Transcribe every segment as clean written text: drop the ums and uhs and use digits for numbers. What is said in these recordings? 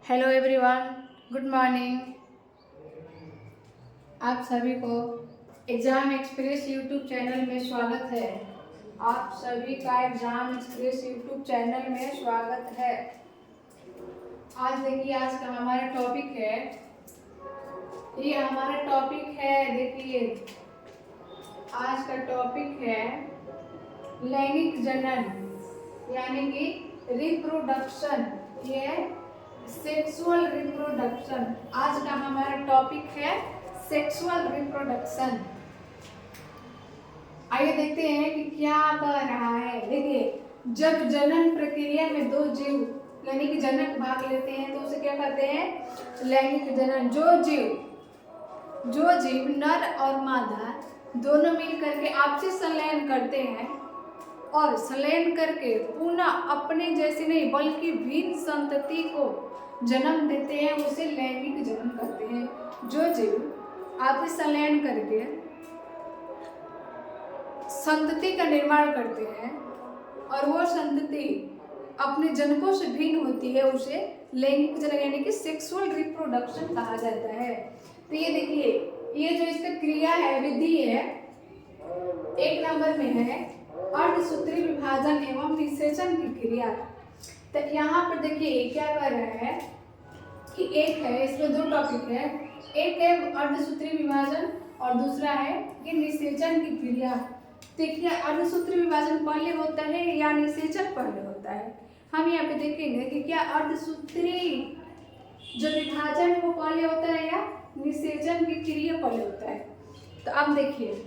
Hello everyone, good morning. आप सभी को एग्ज़ाम एक्सप्रेस यूट्यूब चैनल में स्वागत है। आप सभी का एग्ज़ाम एक्सप्रेस यूट्यूब चैनल में स्वागत है। आज देखिए, आज का हमारा टॉपिक है, ये हमारा टॉपिक है, देखिए आज का टॉपिक है लैंगिक जनन यानी कि रिप्रोडक्शन। ये सेक्सुअल रिप्रोडक्शन, आज का हमारा टॉपिक है सेक्सुअल रिप्रोडक्शन। आइए देखते हैं कि क्या कह रहा है। देखिए, जब जनन प्रक्रिया में दो जीव यानी कि जनक भाग लेते हैं तो उसे क्या कहते हैं? लैंगिक जनन। जो जीव नर और मादा दोनों मिलकर के आपसी संलयन करते हैं और संलयन करके पुनः अपने जैसे नहीं बल्कि भिन्न संतति को जन्म देते हैं, उसे लैंगिक जनन कहते हैं। जो जीव आपसी संलयन करके संतति का निर्माण करते हैं और वो संतति अपने जनकों से भिन्न होती है, उसे लैंगिक जनन यानी कि सेक्सुअल रिप्रोडक्शन कहा जाता है। तो ये देखिए, ये जो इसका क्रिया है, विधि है, 1 नंबर में है अर्धसूत्री विभाजन एवं निषेचन की क्रिया। तो यहाँ पर देखिए क्या कर रहा है कि एक है, इसमें 2 टॉपिक है, एक है अर्धसूत्री विभाजन और दूसरा है कि निषेचन की क्रिया। देखिए, अर्धसूत्री विभाजन पहले होता है या निषेचन पहले होता है? हम यहाँ पे देखेंगे कि क्या अर्धसूत्री जो विभाजन है वो पहले होता है या निषेचन की क्रिया पहले होता है। तो अब देखिए,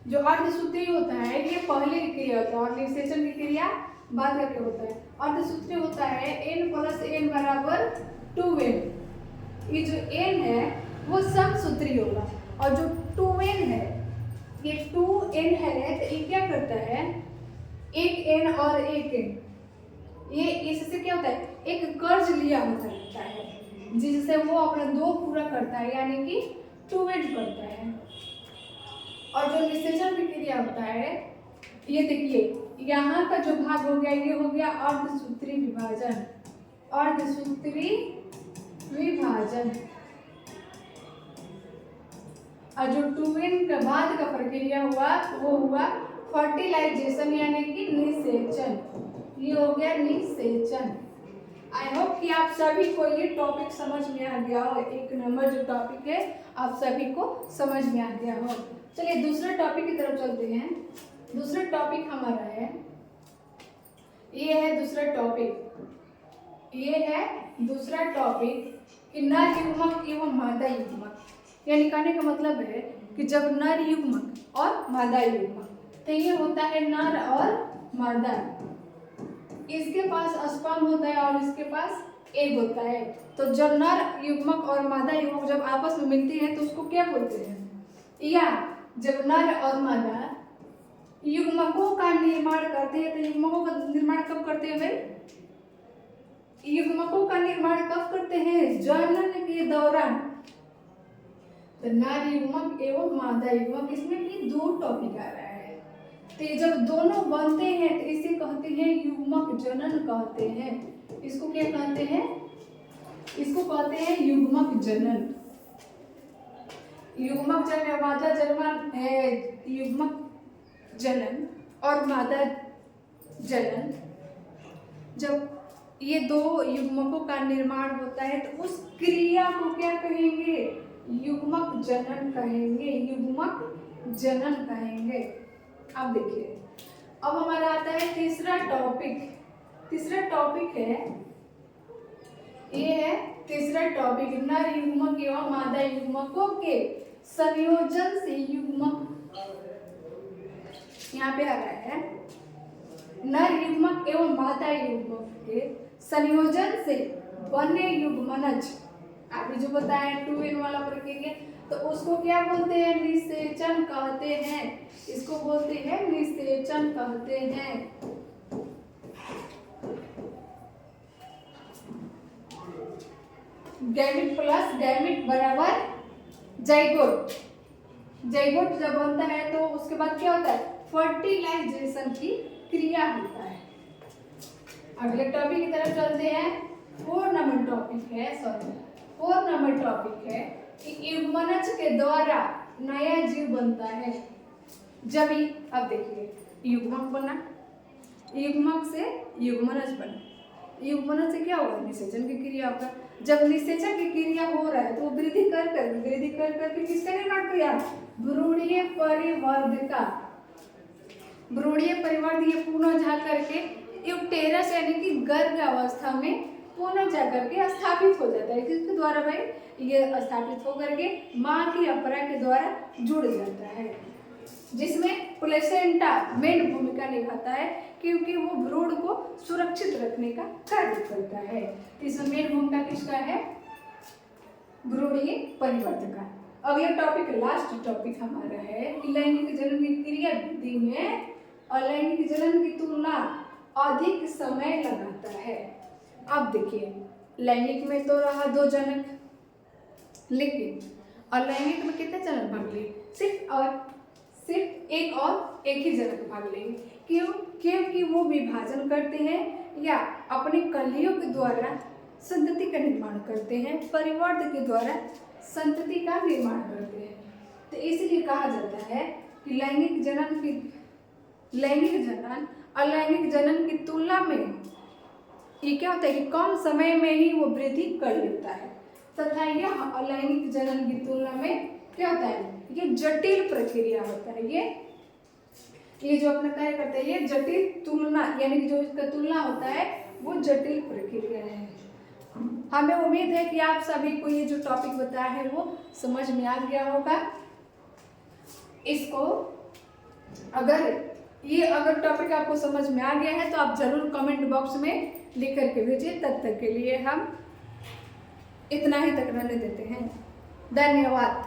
जो अर्धसूत्री होता है ये पहले की क्रिया होता है और निषेचन की क्रिया बाद करके होता है। अर्धसूत्री होता है n + n = 2n। ये जो n है वो समसूत्री होगा और जो 2n है, ये 2n है, तो ये क्या करता है, एक n और एक n, ये इससे क्या होता है, एक कर्ज लिया होता है जिससे वो अपना 2 पूरा करता है यानी कि 2n करता है। और जो निषेचन की क्रिया होता है, ये देखिए यहाँ का जो भाग हो गया, ये हो गया अर्धसूत्री विभाजन। अर्धसूत्री विभाजन और जो 2n के बाद का प्रक्रिया हुआ वो हुआ फर्टिलाइजेशन यानी कि निषेचन। ये हो गया निषेचन। आई होप कि आप सभी को ये टॉपिक समझ में आ गया हो। 1 नंबर जो टॉपिक है आप सभी को समझ में आ गया हो। चलिए दूसरे टॉपिक की तरफ चलते हैं। दूसरा टॉपिक हमारा है, ये है दूसरा टॉपिक, ये है दूसरा टॉपिक कि नर युग्मक एवं मादा युग्मक। यानी कहने का मतलब है कि जब नर युग्मक और मादा युग्मक, तो ये होता है नर और मादा, इसके पास स्पर्म होता है और इसके पास एग होता है। तो जब नर युग्मक और मादा युग्मक जब आपस में मिलते हैं तो उसको क्या बोलते हैं? या जब नर और मादा युग्मकों का निर्माण करते हैं, तो युग्मकों का निर्माण कब करते हैं भाई? युग्मकों का निर्माण कब करते हैं? जनन के दौरान। तो नर युग्मक एवं मादा युग्मक, इसमें भी 2 टॉपिक आ रहा है। तो जब दोनों बनते हैं तो इसे कहते हैं युग्मक जनन कहते हैं। इसको क्या कहते हैं? इसको कहते हैं युग्मक जनन। युग्मक जनन, मादा जनन है युग्मक जनन और मादा जनन। जब ये 2 युग्मकों का निर्माण होता है तो उस क्रिया को क्या कहेंगे? युग्मक जनन कहेंगे, युग्मक जनन कहेंगे। अब देखिए, अब हमारा आता है तीसरा टॉपिक। तीसरा टॉपिक है, ये है तीसरा टॉपिक, नर युग्मक एवं मादा युग्मकों के संयोजन से युग्मक। यहाँ पे आ रहा है नर युग्मक एवं मादा युग्मक के संयोजन से बने युग्मनज। अभी जो बताया 2n वाला प्रक्रिया, तो उसको क्या बोलते हैं? निषेचन कहते हैं। इसको बोलते हैं निषेचन कहते हैं। गैमिट प्लस गैमिट बराबर जाइगोट। जाइगोट जब बनता है तो उसके बाद क्या होता है? फर्टिलाइजेशन की क्रिया होता है। अगले टॉपिक की तरफ चलते हैं। 4 नंबर टॉपिक है कि युग्मनज के द्वारा नया जीव बनता है। जब ही अब देखिए युग्मक बना, युग्मक से युग्मनज बना, युग्मनज से क्या होगा? निषेचन की क्रिया होगा। जब निषेचन की क्रिया हो रहा है तो वृद्धि कर करके किसका निर्माण किया? भ्रूणीय परिवर्ध का। भ्रूणीय परिवर्ध ये पुनः जा करके यूटेरस यानी कि गर्भ अवस्था में पुनः जा करके स्थापित हो जाता है। किसके द्वारा भाई? ये स्थापित होकर के माँ की अपरा के द्वारा जुड़ जाता है, जिसमें प्लेसेंटा मेन भूमिका निभाता है क्योंकि वो भ्रूण को सुरक्षित रखने का कार्य करता है। तो इसमें मेन भूमिका किसका है? भ्रूणीय परिवर्तन का। अगला टॉपिक, लास्ट टॉपिक हमारा है कि लैंगिक जनन की क्रिया विधि में अलैंगिक जनन की तुलना अधिक समय लगाता है। अब देखिए लैंगिक में तो रहा 2 जनक, लेकिन अलैंगिक में कितने जनक भाग लिए? सिर्फ एक ही जनक भाग लेंगे। क्यों? क्योंकि वो विभाजन करते हैं या अपने कलियों के द्वारा संतति का निर्माण करते हैं, परिवर्ध के द्वारा संतति का निर्माण करते हैं। तो इसलिए कहा जाता है कि लैंगिक जनन अलैंगिक जनन की तुलना में ये क्या होता है कि कम समय में ही वो वृद्धि कर लेता है, तथा यह अलैंगिक जनन की तुलना में क्या होता है? ये जटिल प्रक्रिया होता है। ये जो अपना कार्य करता है, ये जटिल तुलना यानी कि जो इसका तुलना होता है वो जटिल प्रक्रिया है। हमें उम्मीद है कि आप सभी को ये जो टॉपिक बताया है वो समझ में आ गया होगा। इसको अगर टॉपिक आपको समझ में आ गया है तो आप जरूर कमेंट बॉक्स में लिख करके भेजिए। तब तक के लिए हम इतना ही तक रहने देते हैं। धन्यवाद।